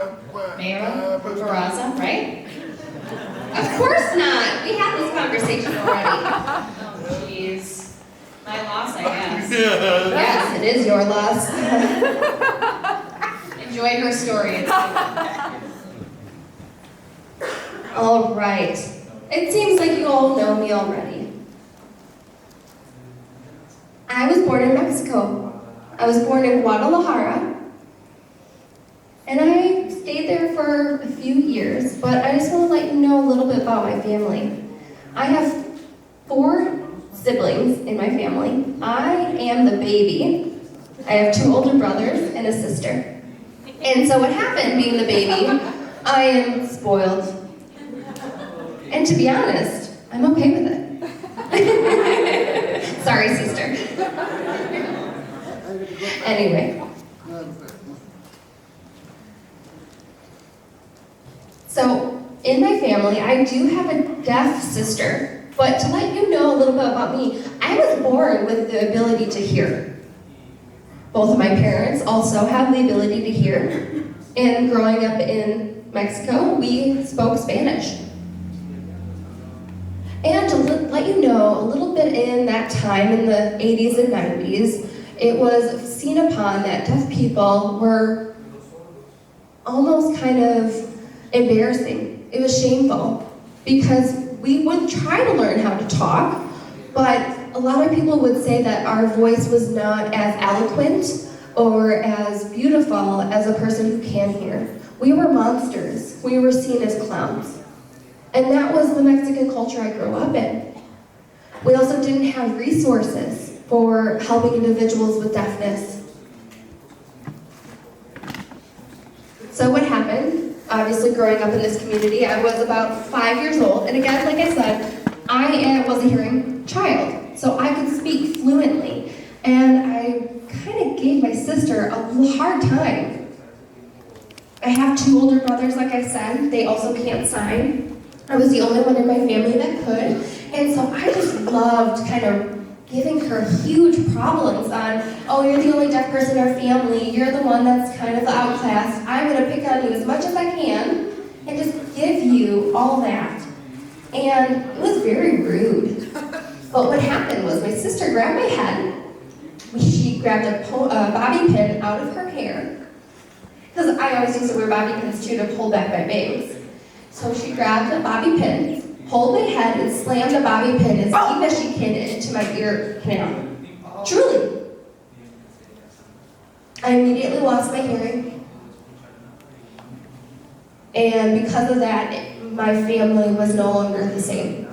Mayra Castrejón, right? Of course not. We had this conversation already. Jeez. My loss, I guess. Yes, it is your loss. Enjoyed her story. All right. It seems like you all know me already. I was born in Mexico. I was born in Guadalajara. And I stayed there for a few years, but I just want to let you know a little bit about my family. I have 4 siblings in my family. I am the baby. I have 2 older brothers and a sister. And so what happened being the baby, I am spoiled. And to be honest, I'm okay with it. Sorry, sister. Anyway. So, in my family, I do have a deaf sister, but to let you know a little bit about me, I was born with the ability to hear. Both of my parents also have the ability to hear, and growing up in Mexico, we spoke Spanish. And to let you know, a little bit in that time, in the 80s and 90s, it was seen upon that deaf people were almost kind of embarrassing. It was shameful because we would try to learn how to talk, but a lot of people would say that our voice was not as eloquent or as beautiful as a person who can hear. We were monsters. We were seen as clowns. And that was the Mexican culture I grew up in. We also didn't have resources for helping individuals with deafness. So what happened? Obviously, growing up in this community, I was about 5 years old, and again, like I said, I was a hearing child, so I could speak fluently, and I kind of gave my sister a hard time. I have 2 older brothers, like I said. They also can't sign. I was the only one in my family that could, and so I just loved kind of giving her huge problems on, oh, you're the only deaf person in our family, you're the one that's kind of the outcast, I'm going to pick on you as much as I can, and just give you all that. And it was very rude. But what happened was my sister grabbed my head, she grabbed a bobby pin out of her hair, because I always used to wear bobby pins too to pull back my bangs. So she grabbed a bobby pin, pulled my head, and slammed the bobby pin as deep as she could into my ear canal. Truly. I immediately lost my hearing. And because of that, my family was no longer the same.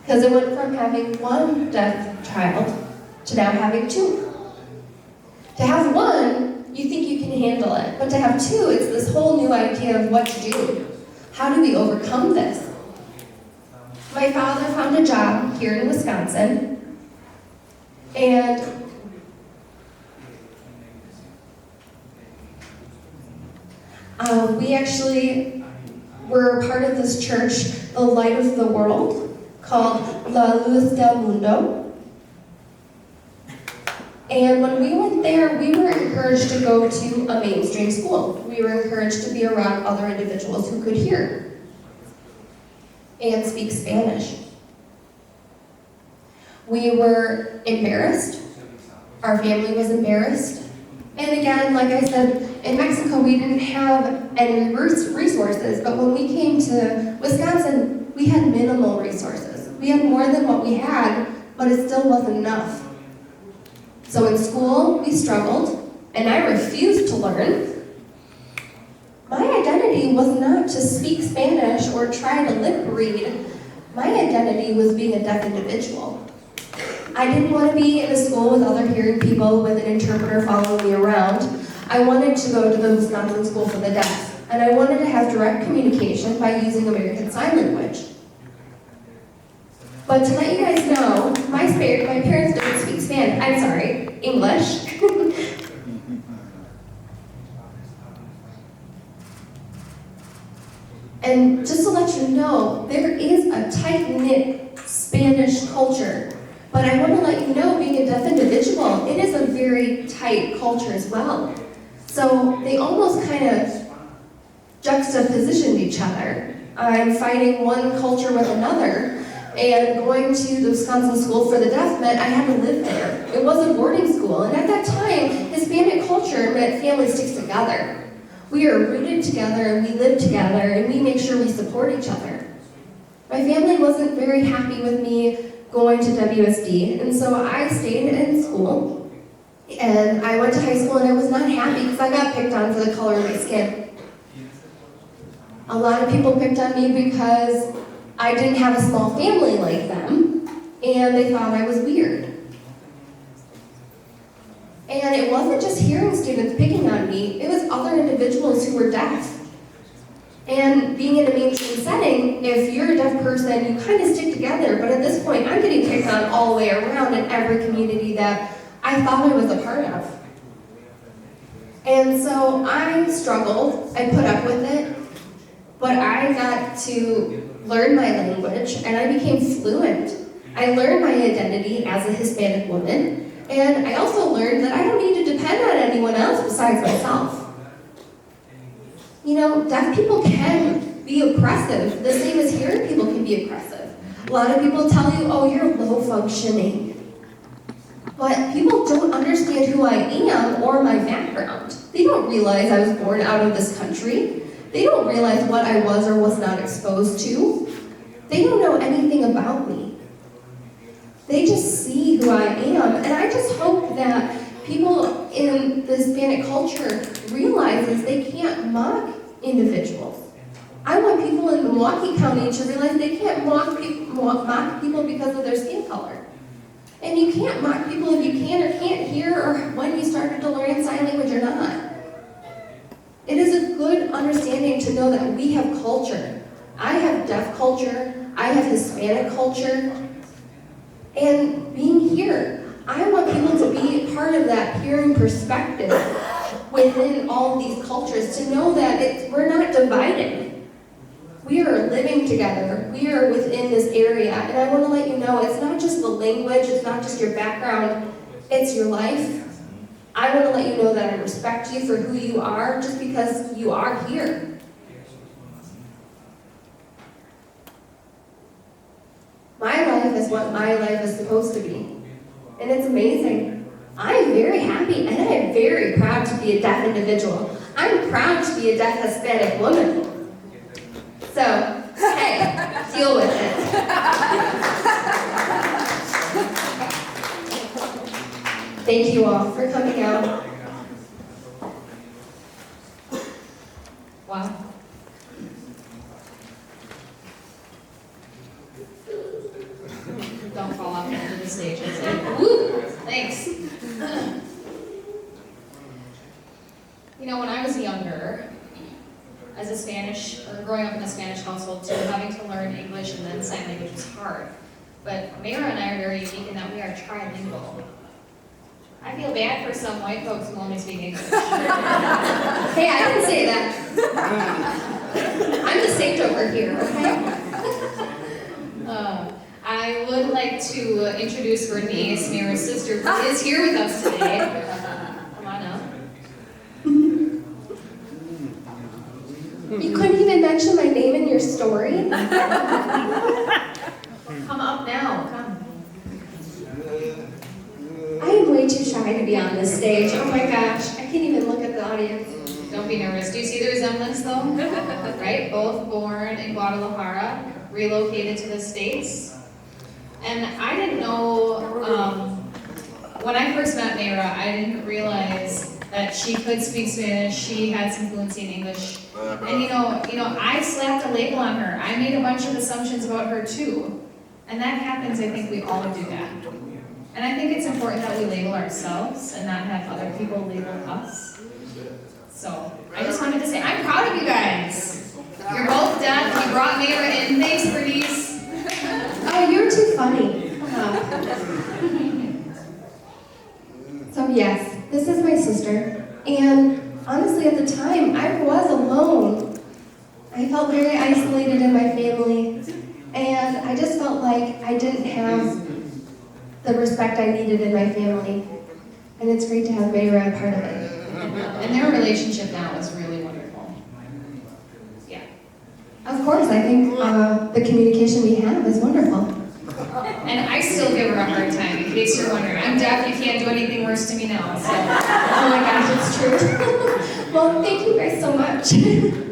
Because it went from having 1 deaf child to now having 2. To have 1, you think you can handle it. But to have 2, it's this whole new idea of what to do. How do we overcome this? My father found a job here in Wisconsin, and we actually were part of this church, the Light of the World, called La Luz del Mundo. And when we went there, we were encouraged to go to a mainstream school. We were encouraged to be around other individuals who could hear and speak Spanish. We were embarrassed. Our family was embarrassed. And again, like I said, in Mexico we didn't have any resources, but when we came to Wisconsin, we had minimal resources. We had more than what we had, but it still wasn't enough. So in school, we struggled, and I refused to learn. My identity was not to speak Spanish or try to lip read. My identity was being a deaf individual. I didn't want to be in a school with other hearing people with an interpreter following me around. I wanted to go to the Wisconsin School for the Deaf, and I wanted to have direct communication by using American Sign Language. But to let you guys know, my parents don't speak Spanish. I'm sorry, English. And just to let you know, there is a tight-knit Spanish culture. But I want to let you know, being a deaf individual, it is a very tight culture as well. So they almost kind of juxtapositioned each other. I'm fighting one culture with another, and going to the Wisconsin School for the Deaf meant I had to live there. It was a boarding school, and at that time, Hispanic culture meant family sticks together. We are rooted together, and we live together, and we make sure we support each other. My family wasn't very happy with me going to WSD, and so I stayed in school, and I went to high school, and I was not happy because I got picked on for the color of my skin. A lot of people picked on me because I didn't have a small family like them, and they thought I was weird. And it wasn't just hearing students picking on me, it was other individuals who were deaf. And being in a mainstream setting, if you're a deaf person, you kind of stick together, but at this point, I'm getting picked on all the way around in every community that I thought I was a part of. And so I struggled, I put up with it, but I got to learn my language, and I became fluent. I learned my identity as a Hispanic woman, and I also learned that I don't need to depend on anyone else besides myself. You know, deaf people can be oppressive, the same as hearing people can be oppressive. A lot of people tell you, oh, you're low functioning. But people don't understand who I am or my background. They don't realize I was born out of this country. They don't realize what I was or was not exposed to. They don't know anything about me. They just see who I am, and I just hope that people in the Hispanic culture realizes they can't mock individuals. I want people in Milwaukee County to realize they can't mock people because of their skin color. And you can't mock people if you can or can't hear or when you started to learn sign language or not. It is a good understanding to know that we have culture. I have deaf culture, I have Hispanic culture, and being here, I want people to be part of that hearing perspective within all of these cultures, to know that we're not divided. We are living together. We are within this area, and I want to let you know it's not just the language, it's not just your background, it's your life. I want to let you know that I respect you for who you are just because you are here. My life is what my life is supposed to be. And it's amazing. I'm very happy and I am very proud to be a deaf individual. I'm proud to be a deaf Hispanic woman. So, hey, deal with it. Thank you all for coming out. Wow. Don't fall off into the stage. Woo! Thanks. You know, when I was younger, as a Spanish, or growing up in a Spanish household too, having to learn English and then sign language was hard. But Mayra and I are very unique in that we are trilingual. I feel bad for some white folks who only speak English. Hey, I didn't say that. I'm the saint over here, okay? I would like to introduce Bernice, Mayra's sister, who is here with us today. Come on up. You couldn't even mention my name in your story? Come up now, come. I am way too shy to be on this stage. Oh my gosh, I can't even look at the audience. Don't be nervous. Do you see the resemblance though? Right? Both born in Guadalajara, relocated to the States. And I didn't know, when I first met Mayra, I didn't realize that she could speak Spanish, she had some fluency in English. And you know, I slapped a label on her. I made a bunch of assumptions about her too. And that happens, I think we all do that. And I think it's important that we label ourselves and not have other people label us. So, I just wanted to say, I'm proud of you guys. You're both deaf, you brought Mayra in. Thanks, Bernice. Oh, you're too funny. So yes, this is my sister. And honestly, at the time, I was alone. I felt very isolated in my family. And I just felt like I didn't have the respect I needed in my family. And it's great to have Mayra a part of it. And their relationship now is really wonderful. Of course, I think the communication we have is wonderful. And I still give her a hard time, in case you're wondering. I'm deaf, you can't do anything worse to me now, so. Oh my gosh, it's true. Well, thank you guys so much.